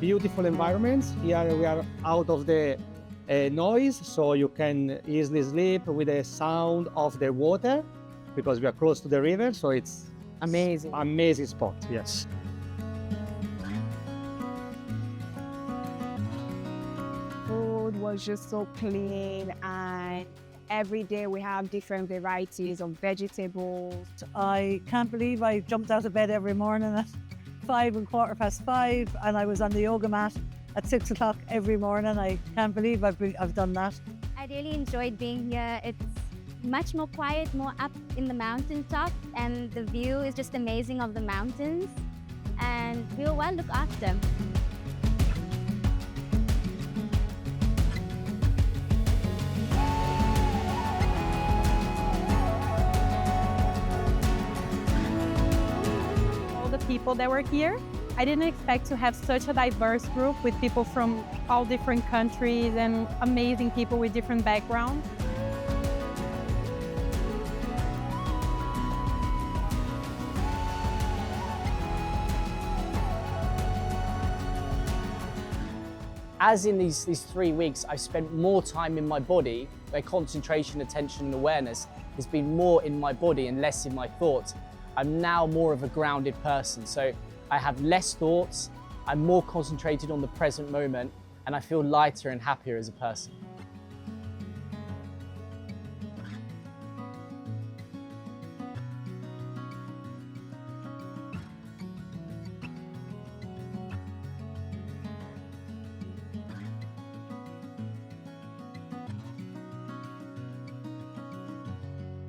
beautiful environments. Here we are out of the noise, so you can easily sleep with the sound of the water because we are close to the river, so it's amazing spot, yes. Food was just so clean, and every day we have different varieties of vegetables. I can't believe I jumped out of bed every morning at 5 and 5:15, and I was on the yoga mat at 6 o'clock every morning. I can't believe I've done that. I really enjoyed being here. It's much more quiet, more up in the mountaintop, and the view is just amazing of the mountains, and we were well looked after. All the people that were here, I didn't expect to have such a diverse group with people from all different countries and amazing people with different backgrounds. As in these 3 weeks, I've spent more time in my body, where concentration, attention and awareness has been more in my body and less in my thoughts. I'm now more of a grounded person, so I have less thoughts, I'm more concentrated on the present moment, and I feel lighter and happier as a person.